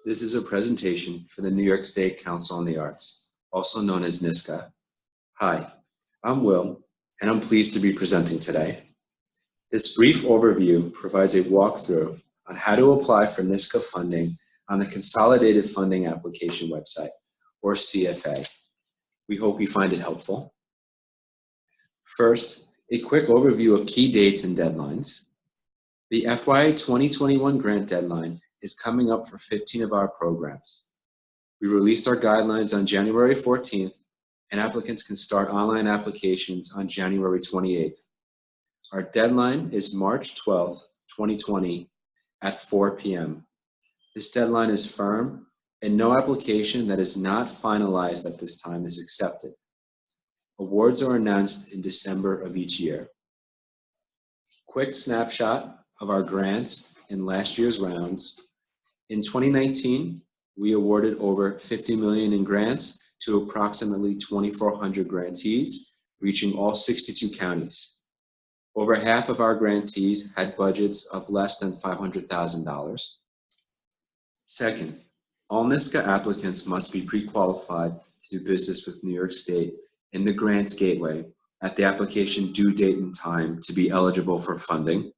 This is a presentation for the New York State Council on the Arts, also known as NYSCA. Hi, I'm Will, and I'm pleased to be presenting today. This brief overview provides a walkthrough on how to apply for NYSCA funding on the Consolidated Funding Application website, or CFA. We hope you find it helpful. First, a quick overview of key dates and deadlines. The FY 2021 grant deadline is coming up for 15 of our programs. We released our guidelines on January 14th, and applicants can start online applications on January 28th. Our deadline is March 12th, 2020 at 4 p.m. This deadline is firm, and no application that is not finalized at this time is accepted. Awards are announced in December of each year. Quick snapshot of our grants in last year's rounds. In 2019, we awarded over $50 million in grants to approximately 2,400 grantees, reaching all 62 counties. Over half of our grantees had budgets of less than $500,000. Second, all NYSCA applicants must be pre-qualified to do business with New York State in the Grants Gateway at the application due date and time to be eligible for funding.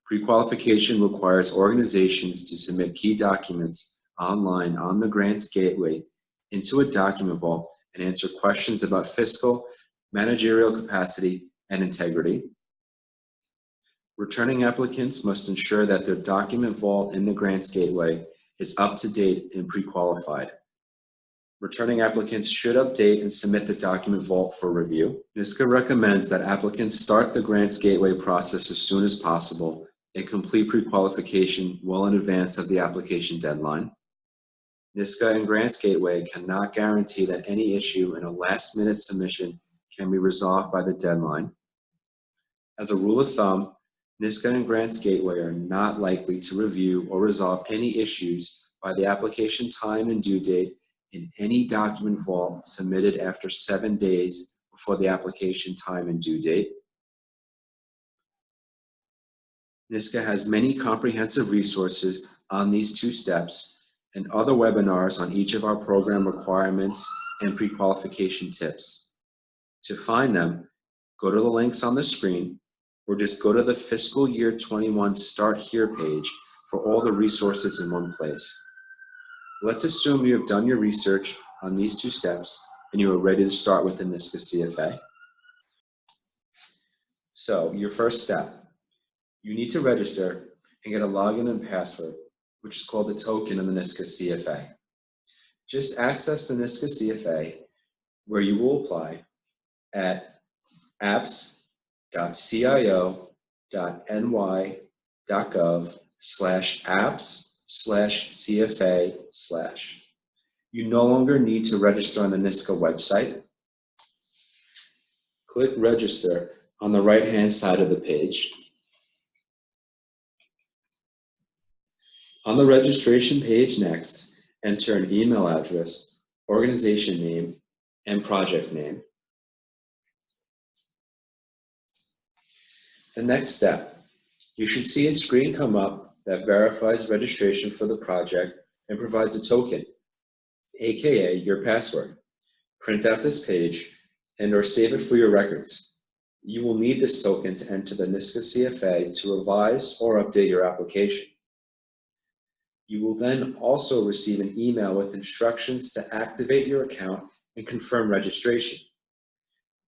Pre-qualification requires organizations to submit key documents online on the Grants Gateway into a document vault and answer questions about fiscal, managerial capacity, and integrity. Returning applicants must ensure that their document vault in the Grants Gateway is up to date and pre-qualified. Returning applicants should update and submit the document vault for review. NYSCA recommends that applicants start the Grants Gateway process as soon as possible and complete pre-qualification well in advance of the application deadline. NYSCA and Grants Gateway cannot guarantee that any issue in a last-minute submission can be resolved by the deadline. As a rule of thumb, NYSCA and Grants Gateway are not likely to review or resolve any issues by the application time and due date in any document vault submitted after 7 days before the application time and due date. NYSCA has many comprehensive resources on these two steps and other webinars on each of our program requirements and pre-qualification tips. To find them, go to the links on the screen or just go to the fiscal year 21 Start Here page for all the resources in one place. Let's assume you have done your research on these two steps and you are ready to start with the NYSCA-CFA. So, your first step. You need to register and get a login and password, which is called the token in the NYSCA-CFA. Just access the NYSCA-CFA where you will apply at apps.cio.ny.gov/apps/CFA/. You no longer need to register on the NYSCA website. Click Register on the right-hand side of the page. On the registration page next, enter an email address, organization name, and project name. The next step, you should see a screen come up that verifies registration for the project and provides a token, aka your password. Print out this page and/or save it for your records. You will need this token to enter the NYSCA-CFA to revise or update your application. You will then also receive an email with instructions to activate your account and confirm registration.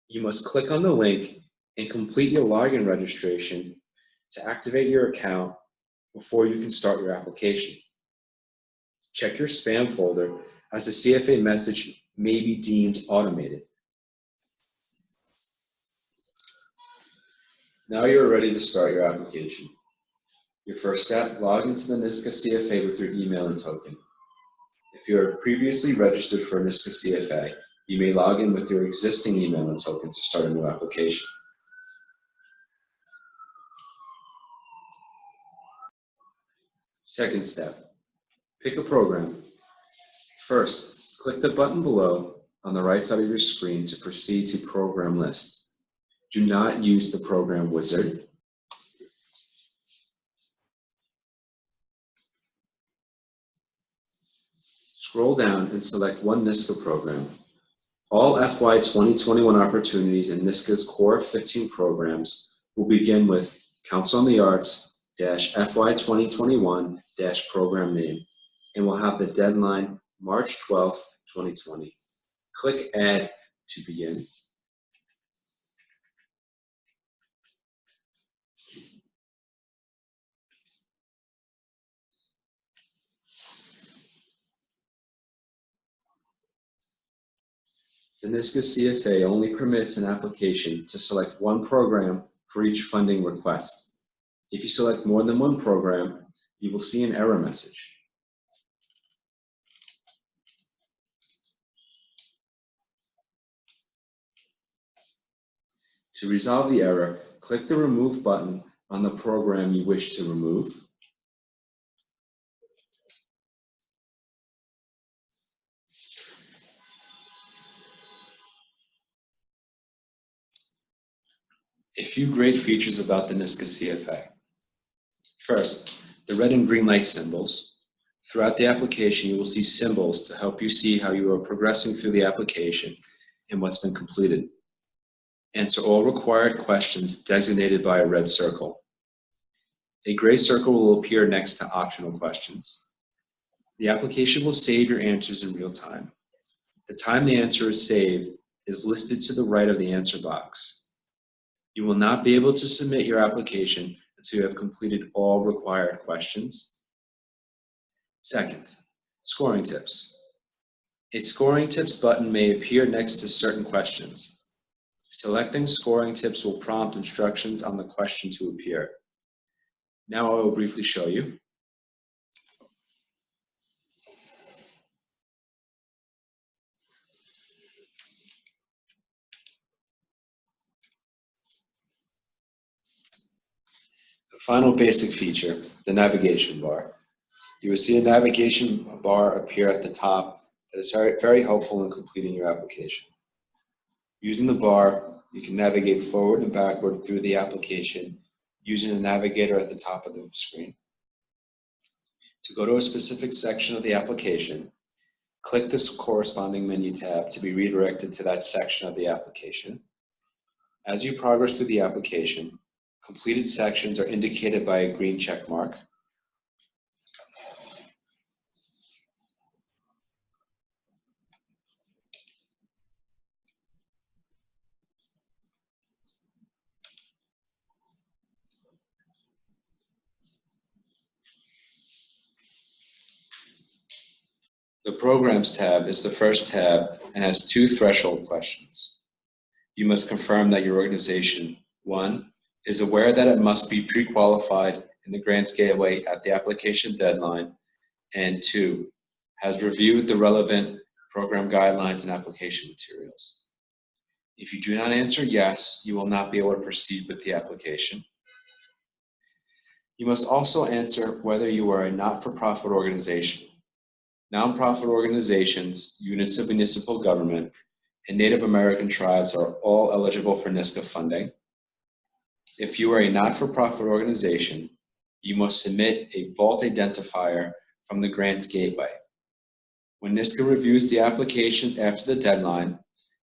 You must click on the link and complete your login registration to activate your account before you can start your application. Check your spam folder as the CFA message may be deemed automated. Now you're ready to start your application. Your first step, log into the NYSCA-CFA with your email and token. If you are previously registered for a NYSCA-CFA, you may log in with your existing email and token to start a new application. Second step, pick a program. First, click the button below on the right side of your screen to proceed to Program List. Do not use the program wizard. Scroll down and select one NYSCA program. All FY 2021 opportunities in NYSCA's core 15 programs will begin with Council on the Arts FY 2021 program name and will have the deadline March 12th, 2020. Click Add to begin. The NYSCA-CFA only permits an application to select one program for each funding request. If you select more than one program, you will see an error message. To resolve the error, click the Remove button on the program you wish to remove. A few great features about the NYSCA-CFA. First, the red and green light symbols. Throughout the application, you will see symbols to help you see how you are progressing through the application and what's been completed. Answer all required questions designated by a red circle. A gray circle will appear next to optional questions. The application will save your answers in real time. The time the answer is saved is listed to the right of the answer box. You will not be able to submit your application until you have completed all required questions. Second, scoring tips. A scoring tips button may appear next to certain questions. Selecting scoring tips will prompt instructions on the question to appear. Now I will briefly show you. The final basic feature, the navigation bar. You will see a navigation bar appear at the top that is very helpful in completing your application. Using the bar, you can navigate forward and backward through the application using the navigator at the top of the screen. To go to a specific section of the application, click this corresponding menu tab to be redirected to that section of the application. As you progress through the application, completed sections are indicated by a green check mark. The Programs tab is the first tab and has two threshold questions. You must confirm that your organization, 1, is aware that it must be pre-qualified in the Grants Gateway at the application deadline, and 2, has reviewed the relevant program guidelines and application materials. If you do not answer yes, you will not be able to proceed with the application. You must also answer whether you are a not-for-profit organization. Nonprofit organizations, units of municipal government, and Native American tribes are all eligible for NYSCA funding. If you are a not-for-profit organization, you must submit a vault identifier from the Grants Gateway. When NYSCA reviews the applications after the deadline,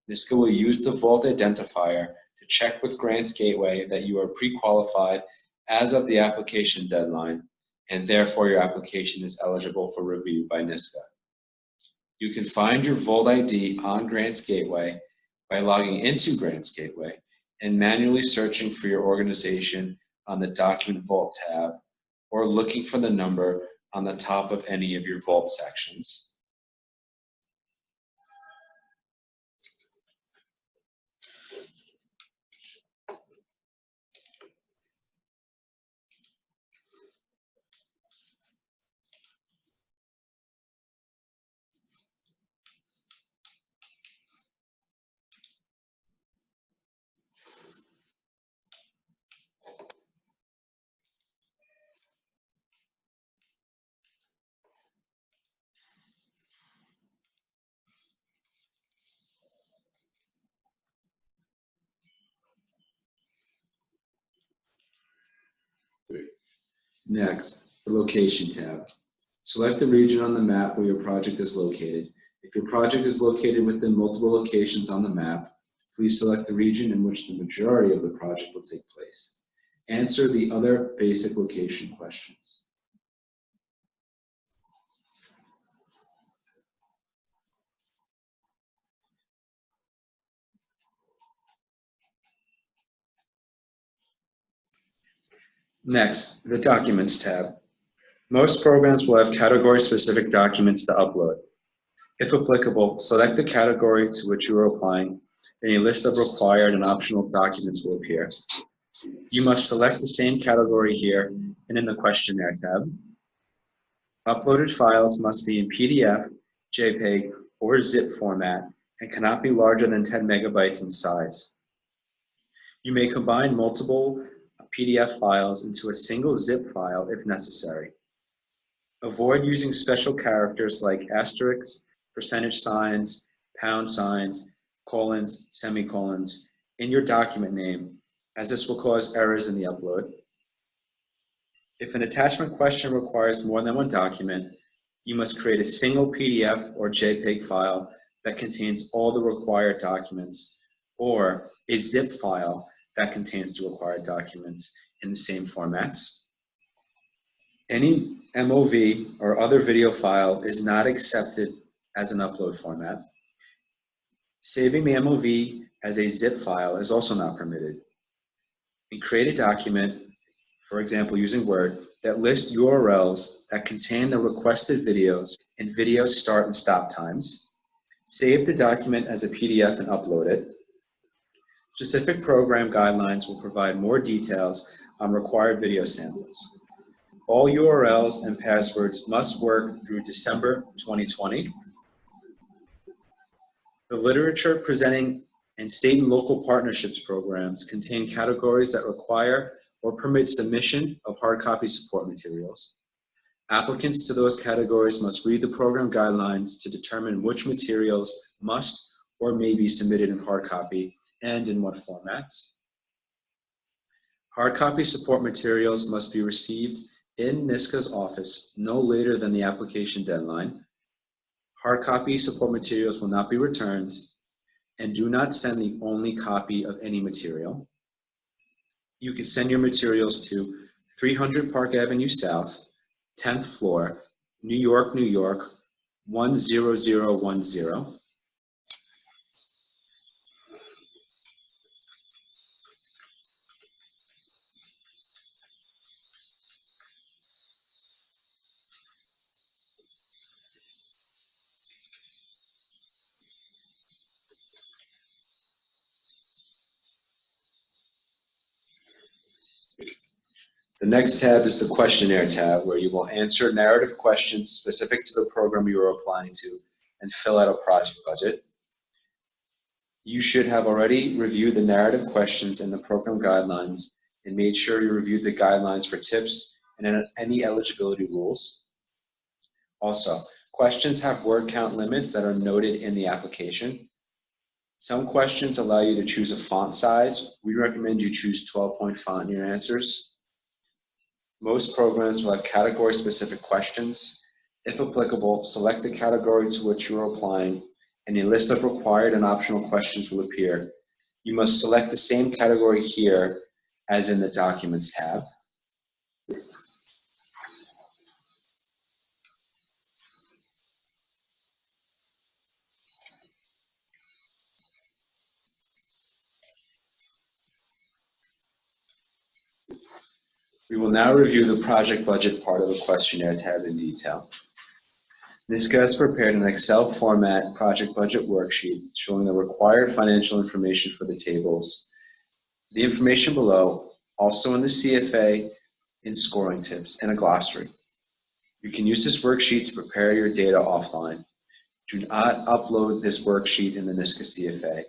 NYSCA will use the vault identifier to check with Grants Gateway that you are pre-qualified as of the application deadline, and therefore your application is eligible for review by NYSCA. You can find your Vault ID on Grants Gateway by logging into Grants Gateway and manually searching for your organization on the Document Vault tab, or looking for the number on the top of any of your Vault sections. Next, the Location tab. Select the region on the map where your project is located. If your project is located within multiple locations on the map, please select the region in which the majority of the project will take place. Answer the other basic location questions. Next, the Documents tab. Most programs will have category-specific documents to upload. If applicable, select the category to which you are applying, and a list of required and optional documents will appear. You must select the same category here and in the Questionnaire tab. Uploaded files must be in PDF, JPEG, or zip format and cannot be larger than 10 megabytes in size. You may combine multiple PDF files into a single zip file if necessary. Avoid using special characters like asterisks, percentage signs, pound signs, colons, semicolons in your document name, as this will cause errors in the upload. If an attachment question requires more than one document, you must create a single PDF or JPEG file that contains all the required documents, or a zip file that contains the required documents in the same formats. Any MOV or other video file is not accepted as an upload format. Saving the MOV as a zip file is also not permitted. And create a document, for example using Word, that lists URLs that contain the requested videos and video start and stop times. Save the document as a PDF and upload it. Specific program guidelines will provide more details on required video samples. All URLs and passwords must work through December 2020. The literature presenting and state and local partnerships programs contain categories that require or permit submission of hard copy support materials. Applicants to those categories must read the program guidelines to determine which materials must or may be submitted in hard copy and in what formats. Hard copy support materials must be received in NYSCA's office no later than the application deadline. Hard copy support materials will not be returned, and do not send the only copy of any material. You can send your materials to 300 Park Avenue South, 10th floor, New York, New York, 10010. The next tab is the Questionnaire tab, where you will answer narrative questions specific to the program you are applying to and fill out a project budget. You should have already reviewed the narrative questions in the program guidelines and made sure you reviewed the guidelines for tips and any eligibility rules. Also, questions have word count limits that are noted in the application. Some questions allow you to choose a font size. We recommend you choose 12-point font in your answers. Most programs will have category-specific questions. If applicable, select the category to which you are applying, and a list of required and optional questions will appear. You must select the same category here as in the Documents tab. We will now review the project budget part of the Questionnaire tab in detail. NYSCA has prepared an Excel format project budget worksheet showing the required financial information for the tables. The information below, also in the CFA, in scoring tips, and a glossary. You can use this worksheet to prepare your data offline. Do not upload this worksheet in the NYSCA-CFA.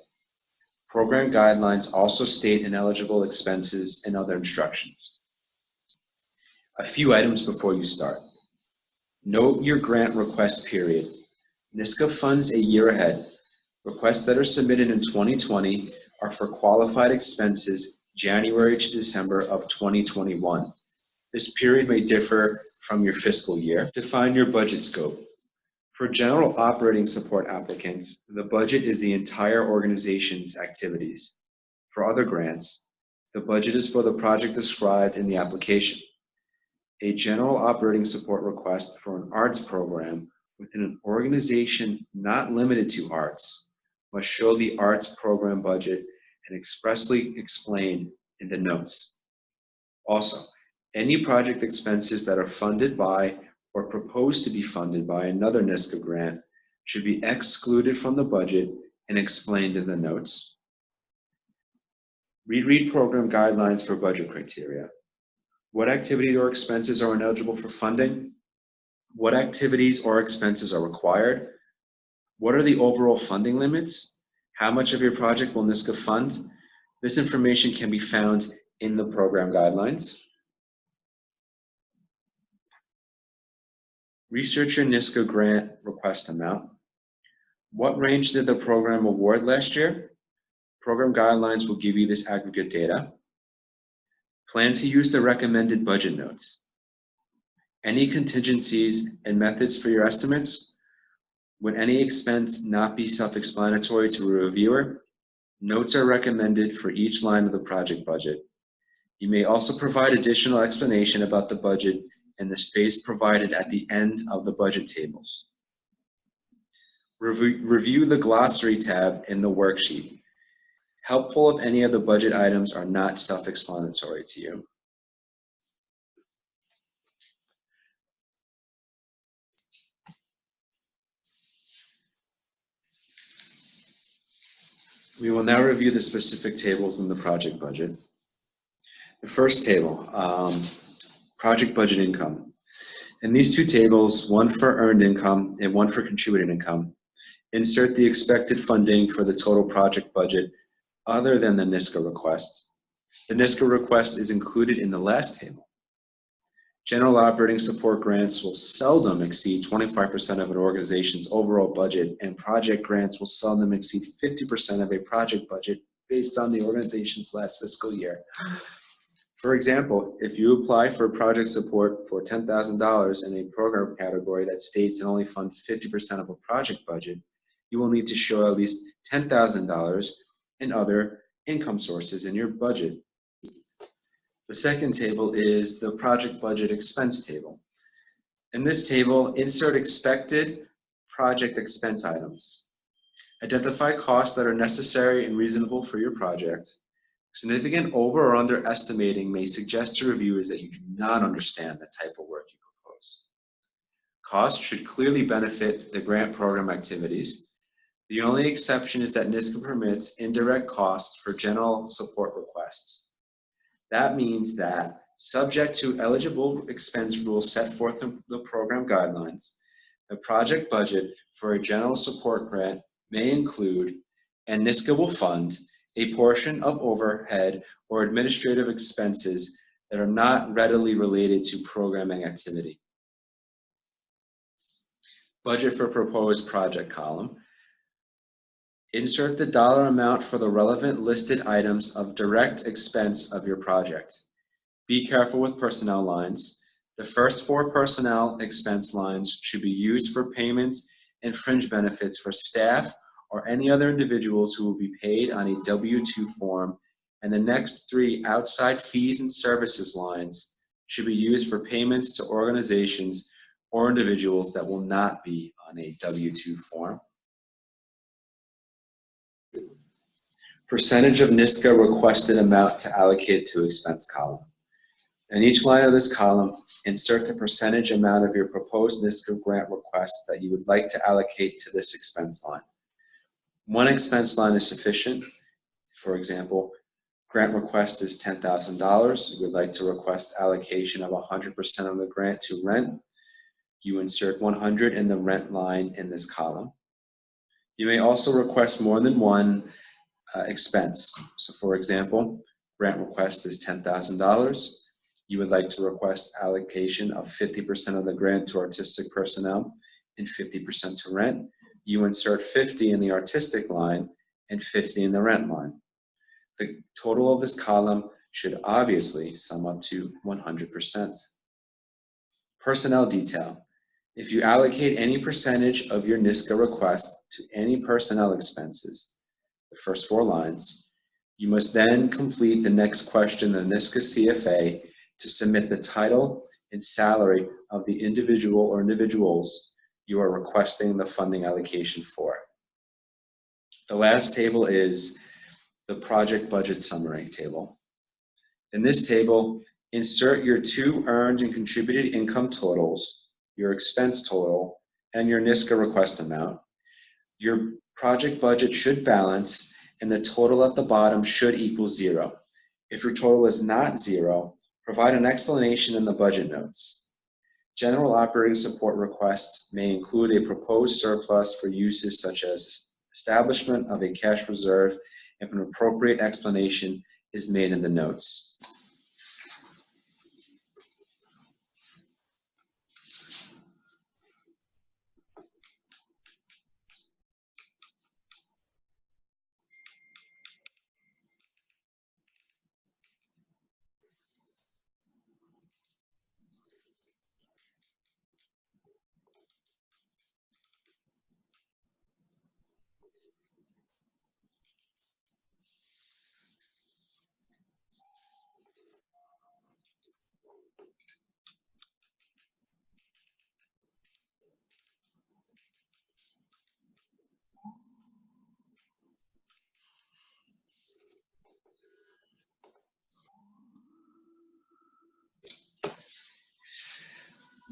Program guidelines also state ineligible expenses and other instructions. A few items before you start. Note your grant request period. NYSCA funds a year ahead. Requests that are submitted in 2020 are for qualified expenses January to December of 2021. This period may differ from your fiscal year. Define your budget scope. For general operating support applicants, the budget is the entire organization's activities. For other grants, the budget is for the project described in the application. A general operating support request for an arts program within an organization not limited to arts must show the arts program budget and expressly explain in the notes. Also, any project expenses that are funded by or proposed to be funded by another NYSCA grant should be excluded from the budget and explained in the notes. Read program guidelines for budget criteria. What activities or expenses are ineligible for funding? What activities or expenses are required? What are the overall funding limits? How much of your project will NYSCA fund? This information can be found in the program guidelines. Research your NYSCA grant request amount. What range did the program award last year? Program guidelines will give you this aggregate data. Plan to use the recommended budget notes. Any contingencies and methods for your estimates? Would any expense not be self-explanatory to a reviewer? Notes are recommended for each line of the project budget. You may also provide additional explanation about the budget in the space provided at the end of the budget tables. Review the glossary tab in the worksheet. Helpful if any of the budget items are not self-explanatory to you. We will now review the specific tables in the project budget. The first table, project budget income. In these two tables, one for earned income and one for contributed income, insert the expected funding for the total project budget other than the NYSCA request. The NYSCA request is included in the last table. General operating support grants will seldom exceed 25% of an organization's overall budget, and project grants will seldom exceed 50% of a project budget based on the organization's last fiscal year. For example, if you apply for project support for $10,000 in a program category that states it only funds 50% of a project budget, you will need to show at least $10,000 in other income sources in your budget. The second table is the project budget expense table. In this table, insert expected project expense items. Identify costs that are necessary and reasonable for your project. Significant over or underestimating may suggest to reviewers that you do not understand the type of work you propose. Costs should clearly benefit the grant program activities. The only exception is that NYSCA permits indirect costs for general support requests. That means that, subject to eligible expense rules set forth in the program guidelines, the project budget for a general support grant may include, and NYSCA will fund, a portion of overhead or administrative expenses that are not readily related to programming activity. Budget for proposed project column. Insert the dollar amount for the relevant listed items of direct expense of your project. Be careful with personnel lines. The first 4 personnel expense lines should be used for payments and fringe benefits for staff or any other individuals who will be paid on a W-2 form, and the next 3 outside fees and services lines should be used for payments to organizations or individuals that will not be on a W-2 form. Percentage of NYSCA requested amount to allocate to expense column. In each line of this column, insert the percentage amount of your proposed NYSCA grant request that you would like to allocate to this expense line. One expense line is sufficient. For example, grant request is $10,000. You would like to request allocation of 100% of the grant to rent. You insert 100 in the rent line in this column. You may also request more than one expense. So for example, grant request is $10,000. You would like to request allocation of 50% of the grant to artistic personnel and 50% to rent. You insert 50 in the artistic line and 50 in the rent line. The total of this column should obviously sum up to 100%. Personnel detail. If you allocate any percentage of your NYSCA request to any personnel expenses, the first 4 lines, you must then complete the next question in the NYSCA-CFA to submit the title and salary of the individual or individuals you are requesting the funding allocation for. The last table is the project budget summary table. In this table, insert your 2 earned and contributed income totals, your expense total, and your NYSCA request amount. Your project budget should balance, and the total at the bottom should equal 0. If your total is not 0, provide an explanation in the budget notes. General operating support requests may include a proposed surplus for uses such as establishment of a cash reserve if an appropriate explanation is made in the notes.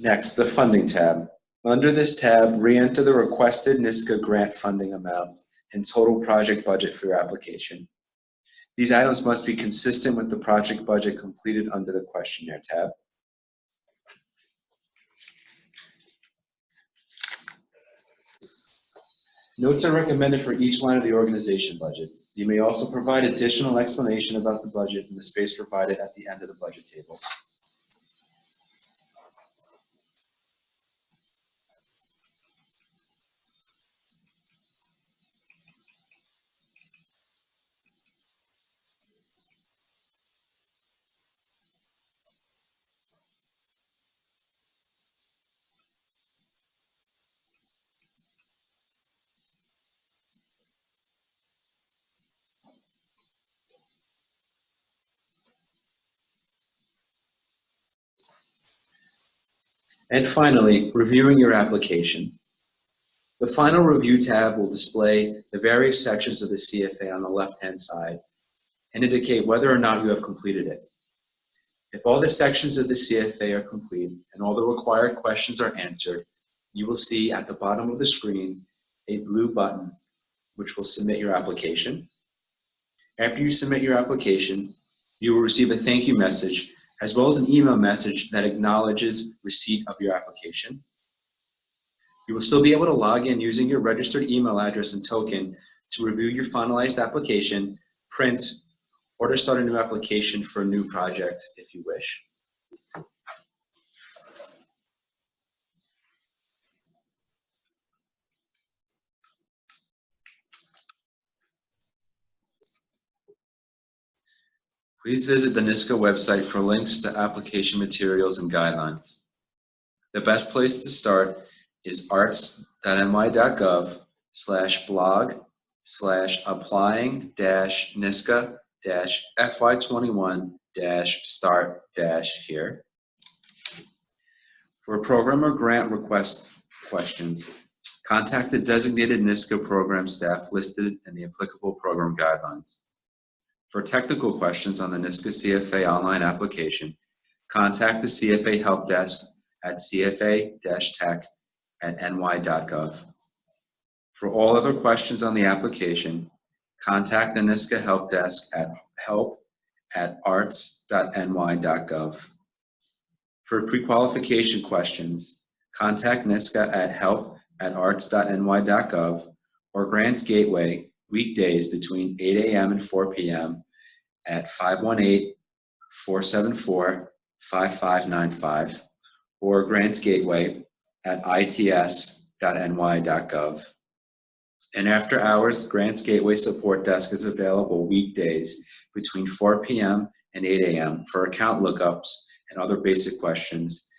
Next, the funding tab. Under this tab, re-enter the requested NYSCA grant funding amount and total project budget for your application. These items must be consistent with the project budget completed under the questionnaire tab. Notes are recommended for each line of the organization budget. You may also provide additional explanation about the budget in the space provided at the end of the budget table. And finally, reviewing your application. The final review tab will display the various sections of the CFA on the left-hand side and indicate whether or not you have completed it. If all the sections of the CFA are complete and all the required questions are answered, you will see at the bottom of the screen a blue button which will submit your application. After you submit your application, you will receive a thank you message as well as an email message that acknowledges receipt of your application. You will still be able to log in using your registered email address and token to review your finalized application, print, or to start a new application for a new project if you wish. Please visit the NYSCA website for links to application materials and guidelines. The best place to start is arts.ny.gov/blog/applying-NYSCA-FY21-start-here. For program or grant request questions, contact the designated NYSCA program staff listed in the applicable program guidelines. For technical questions on the NYSCA-CFA online application, contact the CFA Help Desk at cfa-tech@ny.gov. For all other questions on the application, contact the NYSCA Help Desk at help@arts.ny.gov. For pre-qualification questions, contact NYSCA at help@arts.ny.gov or Grants Gateway weekdays between 8 a.m. and 4 p.m. at 518-474-5595 or Grants Gateway at its.ny.gov. And after hours, Grants Gateway Support Desk is available weekdays between 4 p.m. and 8 a.m. for account lookups and other basic questions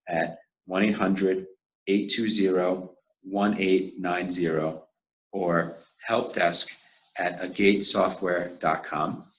at 1-800-820-1890 or helpdesk@agatesoftware.com.